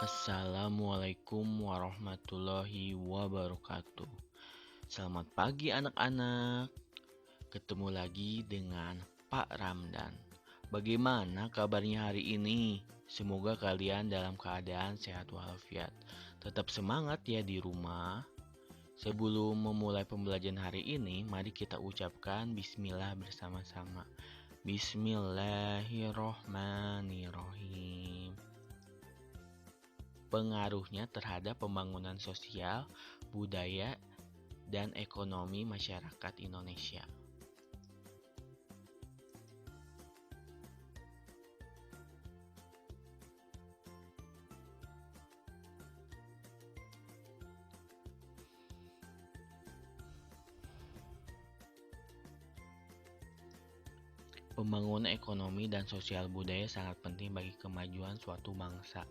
Assalamualaikum warahmatullahi wabarakatuh. Selamat pagi anak-anak. Ketemu lagi dengan Pak Ramdan. Bagaimana kabarnya hari ini? Semoga kalian dalam keadaan sehat walafiat. Tetap semangat ya di rumah. Sebelum memulai pembelajaran hari ini, mari kita ucapkan bismillah bersama-sama. Bismillahirrohmanirrohim. Pengaruhnya terhadap pembangunan sosial, budaya, dan ekonomi masyarakat Indonesia. Pembangunan ekonomi dan sosial budaya sangat penting bagi kemajuan suatu bangsa.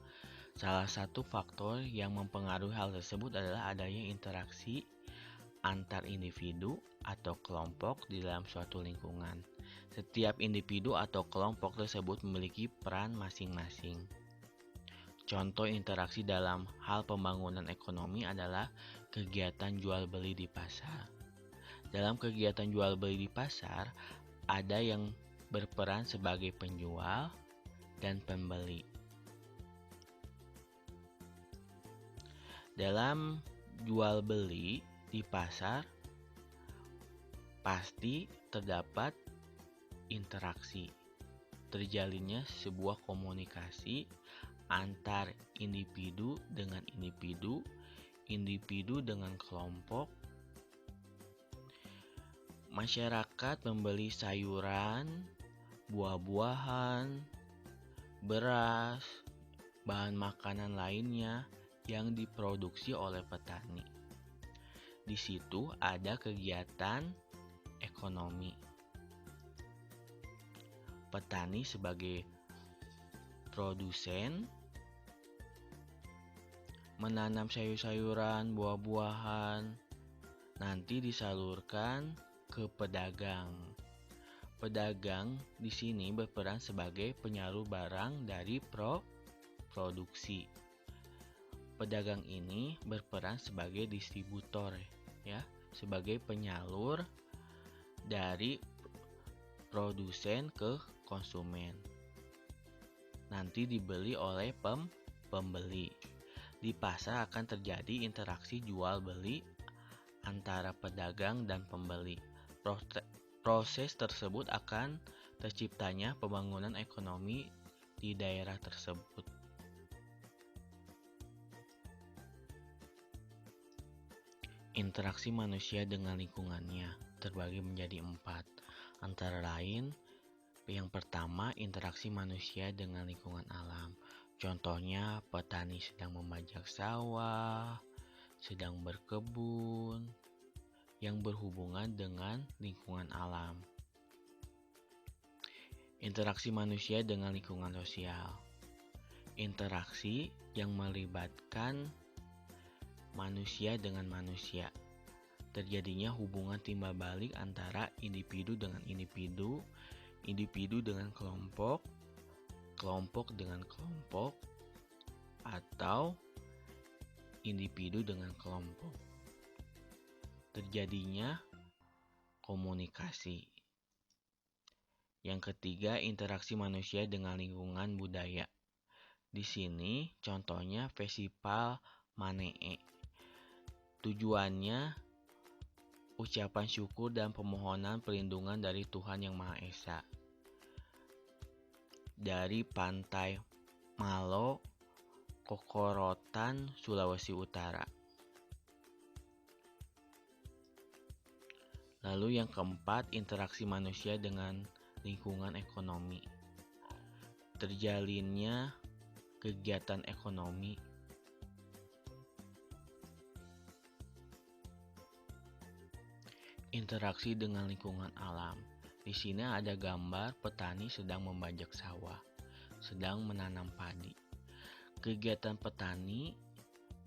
Salah satu faktor yang mempengaruhi hal tersebut adalah adanya interaksi antar individu atau kelompok di dalam suatu lingkungan. Setiap individu atau kelompok tersebut memiliki peran masing-masing. Contoh interaksi dalam hal pembangunan ekonomi adalah kegiatan jual beli di pasar. Dalam kegiatan jual beli di pasar, ada yang berperan sebagai penjual dan pembeli. Dalam jual beli di pasar, pasti terdapat interaksi. Terjalinnya sebuah komunikasi antar individu dengan individu, individu dengan kelompok. Masyarakat membeli sayuran, buah-buahan, beras, bahan makanan lainnya yang diproduksi oleh petani. Di situ ada kegiatan ekonomi. Petani sebagai produsen menanam sayur-sayuran, buah-buahan, nanti disalurkan ke pedagang. Pedagang di sini berperan sebagai penyalur barang dari produksi. Pedagang ini berperan sebagai distributor, ya, sebagai penyalur dari produsen ke konsumen. Nanti dibeli oleh pembeli. Di pasar akan terjadi interaksi jual beli antara pedagang dan pembeli. Proses tersebut akan terciptanya pembangunan ekonomi di daerah tersebut. Interaksi manusia dengan lingkungannya terbagi menjadi 4. Antara lain, yang pertama, interaksi manusia dengan lingkungan alam. Contohnya, petani sedang membajak sawah, sedang berkebun, yang berhubungan dengan lingkungan alam. Interaksi manusia dengan lingkungan sosial. Interaksi yang melibatkan manusia dengan manusia. Terjadinya hubungan timbal balik antara individu dengan individu, individu dengan kelompok, kelompok dengan kelompok, atau individu dengan kelompok. Terjadinya komunikasi. Yang ketiga, interaksi manusia dengan lingkungan budaya. Di sini contohnya festival Manee. Tujuannya ucapan syukur dan permohonan perlindungan dari Tuhan Yang Maha Esa. Dari pantai Malo, Kokorotan, Sulawesi Utara. Lalu yang keempat, interaksi manusia dengan lingkungan ekonomi. Terjalinnya kegiatan ekonomi. Interaksi dengan lingkungan alam. Di sini ada gambar petani sedang membajak sawah, sedang menanam padi. Kegiatan petani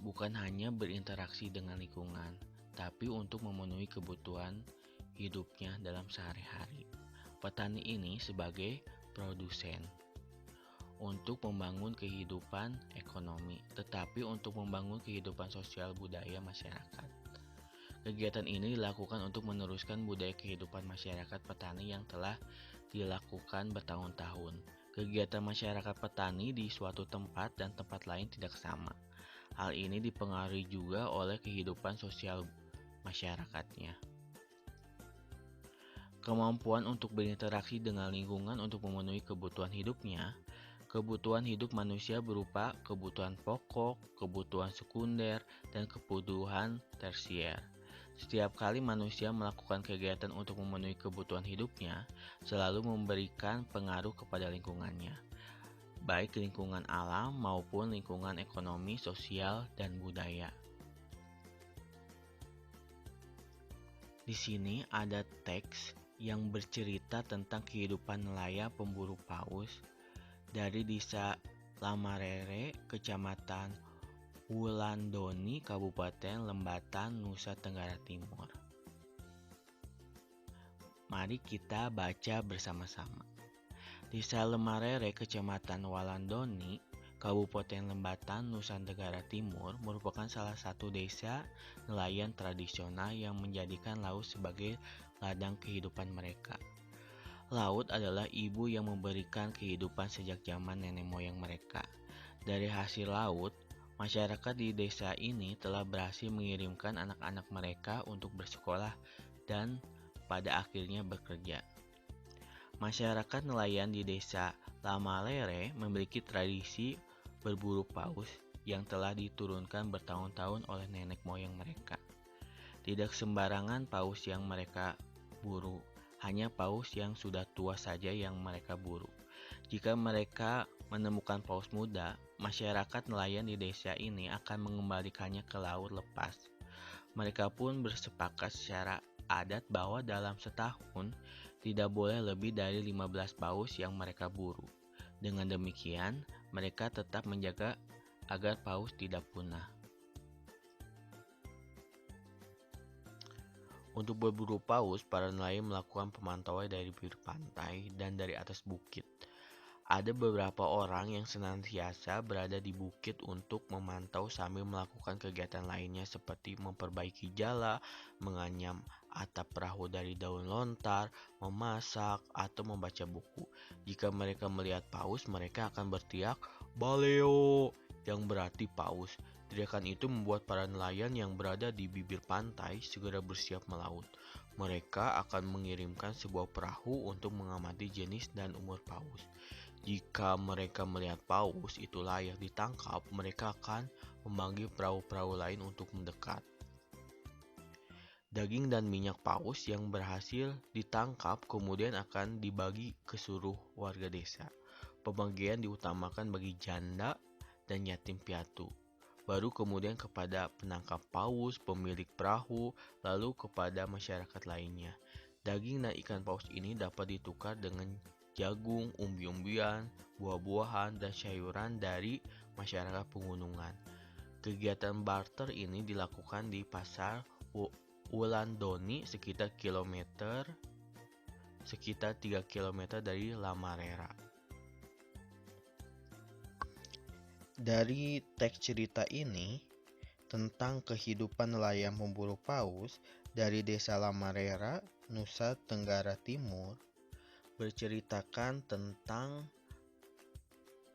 bukan hanya berinteraksi dengan lingkungan, tapi untuk memenuhi kebutuhan hidupnya dalam sehari-hari. Petani ini sebagai produsen. untuk membangun kehidupan ekonomi, tetapi untuk membangun kehidupan sosial budaya masyarakat. Kegiatan ini dilakukan untuk meneruskan budaya kehidupan masyarakat petani yang telah dilakukan bertahun-tahun. Kegiatan masyarakat petani di suatu tempat dan tempat lain tidak sama. Hal ini dipengaruhi juga oleh kehidupan sosial masyarakatnya. Kemampuan untuk berinteraksi dengan lingkungan untuk memenuhi kebutuhan hidupnya. Kebutuhan hidup manusia berupa kebutuhan pokok, kebutuhan sekunder, dan kebutuhan tersier. Setiap kali manusia melakukan kegiatan untuk memenuhi kebutuhan hidupnya, selalu memberikan pengaruh kepada lingkungannya, baik lingkungan alam maupun lingkungan ekonomi, sosial, dan budaya. Di sini ada teks yang bercerita tentang kehidupan nelayan pemburu paus dari desa Lamarere, Kecamatan Wulandoni, Kabupaten Lembatan, Nusa Tenggara Timur. Mari kita baca bersama-sama. Desa Lamarere, Kecamatan Wulandoni, Kabupaten Lembatan, Nusa Tenggara Timur merupakan salah satu desa nelayan tradisional yang menjadikan laut sebagai ladang kehidupan mereka. Laut adalah ibu yang memberikan kehidupan sejak zaman nenek moyang mereka. Dari hasil laut, masyarakat di desa ini telah berhasil mengirimkan anak-anak mereka untuk bersekolah dan pada akhirnya bekerja. Masyarakat nelayan di desa Lamalere memiliki tradisi berburu paus yang telah diturunkan bertahun-tahun oleh nenek moyang mereka. Tidak sembarangan paus yang mereka buru, hanya paus yang sudah tua saja yang mereka buru. Jika mereka menemukan paus muda, masyarakat nelayan di desa ini akan mengembalikannya ke laut lepas. Mereka pun bersepakat secara adat bahwa dalam setahun tidak boleh lebih dari 15 paus yang mereka buru. Dengan demikian, mereka tetap menjaga agar paus tidak punah. Untuk berburu paus, para nelayan melakukan pemantauan dari bibir pantai dan dari atas bukit. Ada beberapa orang yang senantiasa berada di bukit untuk memantau sambil melakukan kegiatan lainnya seperti memperbaiki jala, menganyam atap perahu dari daun lontar, memasak, atau membaca buku. Jika mereka melihat paus, mereka akan berteriak, "Baleo!" yang berarti paus. Teriakan itu membuat para nelayan yang berada di bibir pantai segera bersiap melaut. Mereka akan mengirimkan sebuah perahu untuk mengamati jenis dan umur paus. Jika mereka melihat paus itu layak ditangkap, mereka akan memanggil perahu-perahu lain untuk mendekat. Daging dan minyak paus yang berhasil ditangkap kemudian akan dibagi ke seluruh warga desa. Pembagian diutamakan bagi janda dan yatim piatu, baru kemudian kepada penangkap paus, pemilik perahu, lalu kepada masyarakat lainnya. Daging dan ikan paus ini dapat ditukar dengan jagung, umbi-umbian, buah-buahan, dan sayuran dari masyarakat pegunungan. Kegiatan barter ini dilakukan di pasar Wulandoni sekitar 3 km dari Lamarera. Dari teks cerita ini tentang kehidupan nelayan pemburu paus dari desa Lamarera, Nusa Tenggara Timur, berceritakan tentang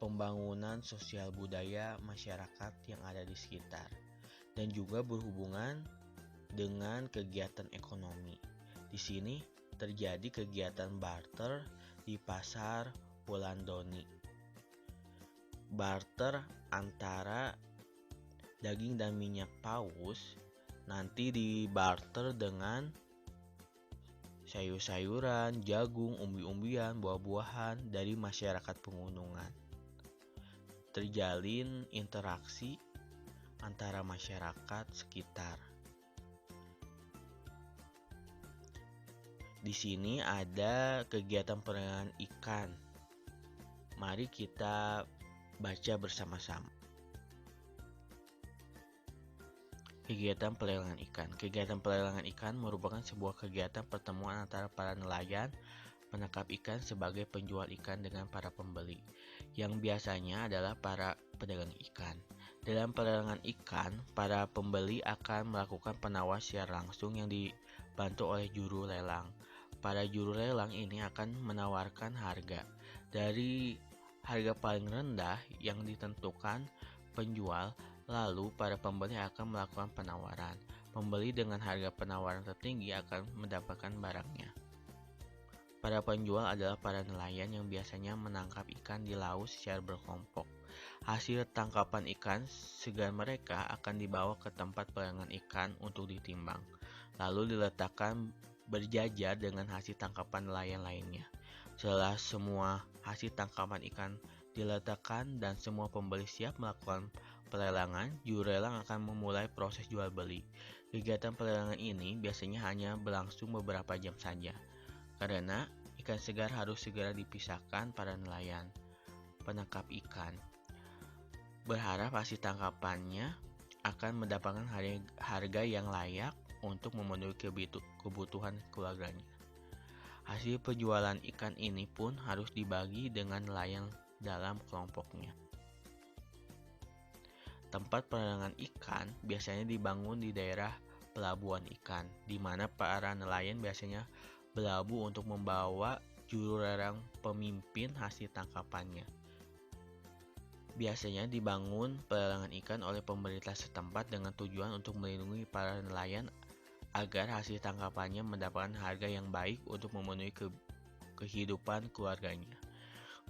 pembangunan sosial budaya masyarakat yang ada di sekitar dan juga berhubungan dengan kegiatan ekonomi. Di sini terjadi kegiatan barter di pasar Wulandoni. Barter antara daging dan minyak paus nanti dibarter dengan sayur-sayuran, jagung, umbi-umbian, buah-buahan dari masyarakat pegunungan. Terjalin interaksi antara masyarakat sekitar. Di sini ada kegiatan perdagangan ikan. Mari kita baca bersama-sama. Kegiatan pelelangan ikan. Kegiatan pelelangan ikan merupakan sebuah kegiatan pertemuan antara para nelayan penangkap ikan sebagai penjual ikan dengan para pembeli yang biasanya adalah para pedagang ikan. Dalam pelelangan ikan, para pembeli akan melakukan penawaran secara langsung yang dibantu oleh juru lelang. Para juru lelang ini akan menawarkan harga dari harga paling rendah yang ditentukan penjual, lalu para pembeli akan melakukan penawaran. Pembeli dengan harga penawaran tertinggi akan mendapatkan barangnya. Para penjual adalah para nelayan yang biasanya menangkap ikan di laut secara berkelompok. Hasil tangkapan ikan segar mereka akan dibawa ke tempat pelelangan ikan untuk ditimbang, lalu diletakkan berjajar dengan hasil tangkapan nelayan lainnya. Setelah semua hasil tangkapan ikan diletakkan dan semua pembeli siap melakukan pelelangan, juru lelang akan memulai proses jual beli. Kegiatan pelelangan ini biasanya hanya berlangsung beberapa jam saja, karena ikan segar harus segera dipisahkan para nelayan. Penangkap ikan berharap hasil tangkapannya akan mendapatkan harga yang layak untuk memenuhi kebutuhan keluarganya. Hasil penjualan ikan ini pun harus dibagi dengan nelayan dalam kelompoknya. Tempat pelelangan ikan biasanya dibangun di daerah pelabuhan ikan, di mana para nelayan biasanya berlabuh untuk membawa juru lelang pemimpin hasil tangkapannya. Biasanya dibangun pelelangan ikan oleh pemerintah setempat dengan tujuan untuk melindungi para nelayan agar hasil tangkapannya mendapatkan harga yang baik untuk memenuhi kehidupan keluarganya.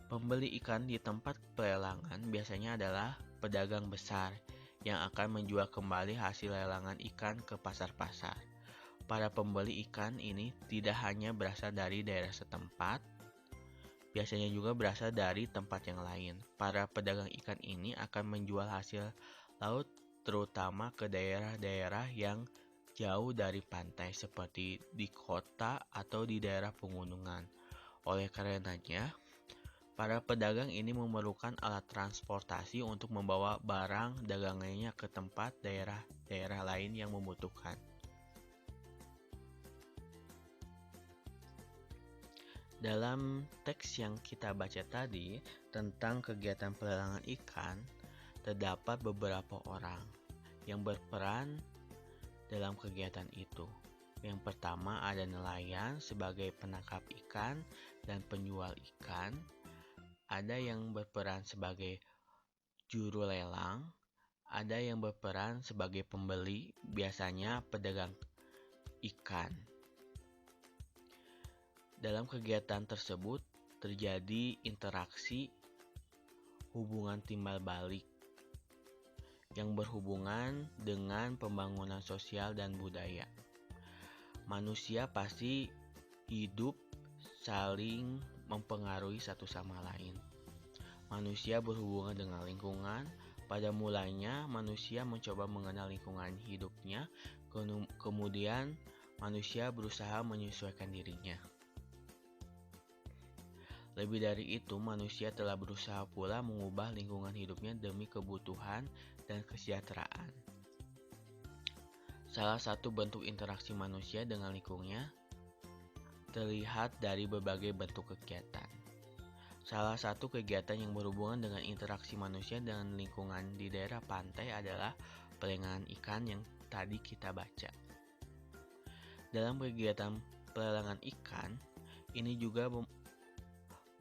Pembeli ikan di tempat pelelangan biasanya adalah pedagang besar yang akan menjual kembali hasil lelangan ikan ke pasar-pasar. Para pembeli ikan ini tidak hanya berasal dari daerah setempat, biasanya juga berasal dari tempat yang lain. Para pedagang ikan ini akan menjual hasil laut terutama ke daerah-daerah yang jauh dari pantai seperti di kota atau di daerah pegunungan. Oleh karenanya, para pedagang ini memerlukan alat transportasi untuk membawa barang dagangannya ke tempat daerah-daerah lain yang membutuhkan. Dalam teks yang kita baca tadi tentang kegiatan pelelangan ikan, terdapat beberapa orang yang berperan dalam kegiatan itu. Yang pertama ada nelayan sebagai penangkap ikan dan penjual ikan. Ada yang berperan sebagai juru lelang. Ada yang berperan sebagai pembeli, biasanya pedagang ikan. Dalam kegiatan tersebut terjadi interaksi hubungan timbal balik yang berhubungan dengan pembangunan sosial dan budaya. Manusia pasti hidup saling mempengaruhi satu sama lain. Manusia berhubungan dengan lingkungan. Pada mulanya manusia mencoba mengenal lingkungan hidupnya, kemudian manusia berusaha menyesuaikan dirinya. Lebih dari itu, manusia telah berusaha pula mengubah lingkungan hidupnya demi kebutuhan dan kesejahteraan. Salah satu bentuk interaksi manusia dengan lingkungannya terlihat dari berbagai bentuk kegiatan. Salah satu kegiatan yang berhubungan dengan interaksi manusia dengan lingkungan di daerah pantai adalah pelelangan ikan yang tadi kita baca. Dalam kegiatan pelelangan ikan, ini juga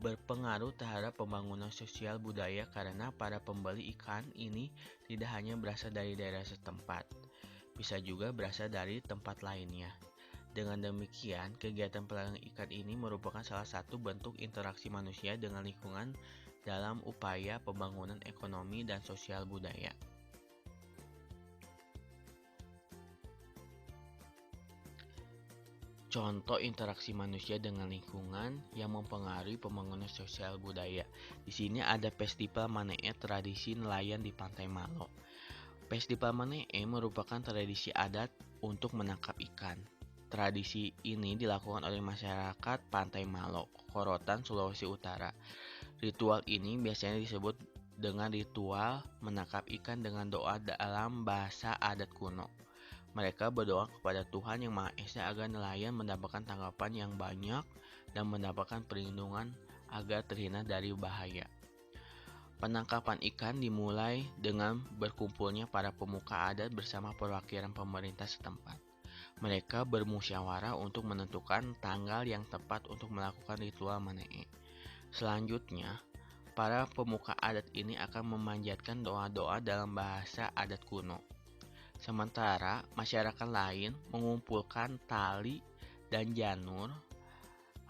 berpengaruh terhadap pembangunan sosial budaya karena para pembeli ikan ini tidak hanya berasal dari daerah setempat, bisa juga berasal dari tempat lainnya. Dengan demikian, kegiatan pelelangan ikan ini merupakan salah satu bentuk interaksi manusia dengan lingkungan dalam upaya pembangunan ekonomi dan sosial budaya. Contoh interaksi manusia dengan lingkungan yang mempengaruhi pembangunan sosial budaya. Di sini ada Festival Manee, tradisi nelayan di Pantai Malo. Festival Manee merupakan tradisi adat untuk menangkap ikan. Tradisi ini dilakukan oleh masyarakat Pantai Malo, Korotan, Sulawesi Utara. Ritual ini biasanya disebut dengan ritual menangkap ikan dengan doa dalam bahasa adat kuno. Mereka berdoa kepada Tuhan Yang Maha Esa agar nelayan mendapatkan tangkapan yang banyak dan mendapatkan perlindungan agar terhindar dari bahaya. Penangkapan ikan dimulai dengan berkumpulnya para pemuka adat bersama perwakilan pemerintah setempat. Mereka bermusyawarah untuk menentukan tanggal yang tepat untuk melakukan ritual Manee. Selanjutnya, para pemuka adat ini akan memanjatkan doa-doa dalam bahasa adat kuno. Sementara masyarakat lain mengumpulkan tali dan janur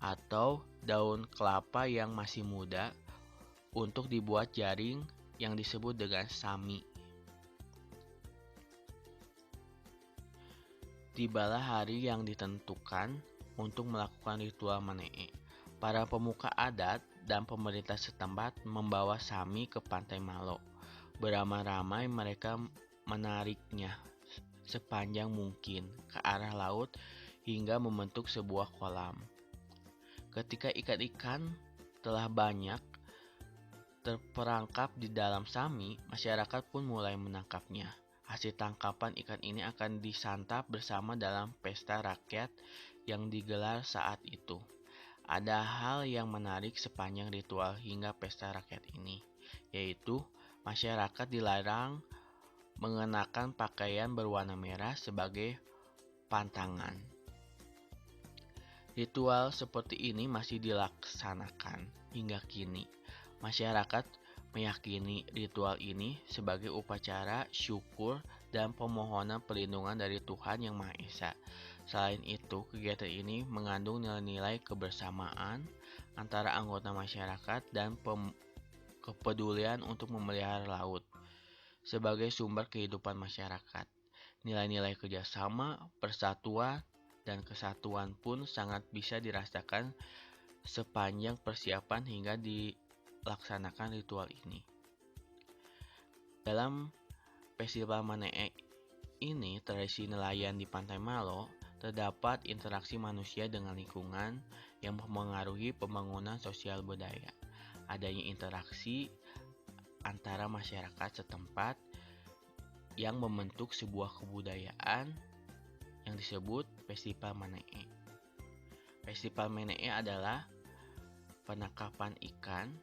atau daun kelapa yang masih muda untuk dibuat jaring yang disebut dengan sami. Tibalah hari yang ditentukan untuk melakukan ritual Manee. Para pemuka adat dan pemerintah setempat membawa sami ke Pantai Malo. Beramai-ramai mereka menariknya sepanjang mungkin ke arah laut hingga membentuk sebuah kolam. Ketika ikan-ikan telah banyak terperangkap di dalam sami, masyarakat pun mulai menangkapnya. Hasil tangkapan ikan ini akan disantap bersama dalam pesta rakyat yang digelar saat itu. Ada hal yang menarik sepanjang ritual hingga pesta rakyat ini, yaitu masyarakat dilarang mengenakan pakaian berwarna merah sebagai pantangan. Ritual seperti ini masih dilaksanakan hingga kini. Masyarakat meyakini ritual ini sebagai upacara syukur dan pemohonan perlindungan dari Tuhan Yang Maha Esa. Selain itu, kegiatan ini mengandung nilai-nilai kebersamaan antara anggota masyarakat dan kepedulian untuk memelihara laut sebagai sumber kehidupan masyarakat. Nilai-nilai kerjasama, persatuan, dan kesatuan pun sangat bisa dirasakan sepanjang persiapan hingga dilaksanakan ritual ini. Dalam festival Manee ini, tradisi nelayan di Pantai Malo, terdapat interaksi manusia dengan lingkungan yang mempengaruhi pembangunan sosial budaya. Adanya interaksi antara masyarakat setempat yang membentuk sebuah kebudayaan yang disebut Festival Manee. Festival Manee adalah penangkapan ikan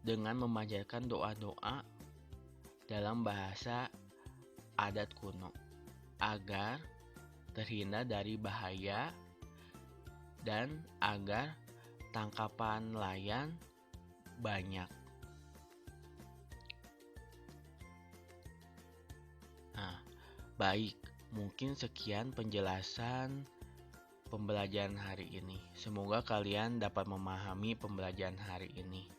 dengan memanjatkan doa-doa dalam bahasa adat kuno agar terhindar dari bahaya dan agar tangkapan nelayan banyak. Nah, baik, mungkin sekian penjelasan pembelajaran hari ini. Semoga kalian dapat memahami pembelajaran hari ini.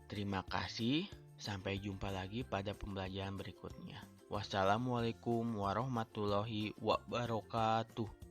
Terima kasih, sampai jumpa lagi pada pembelajaran berikutnya. Wassalamualaikum warahmatullahi wabarakatuh.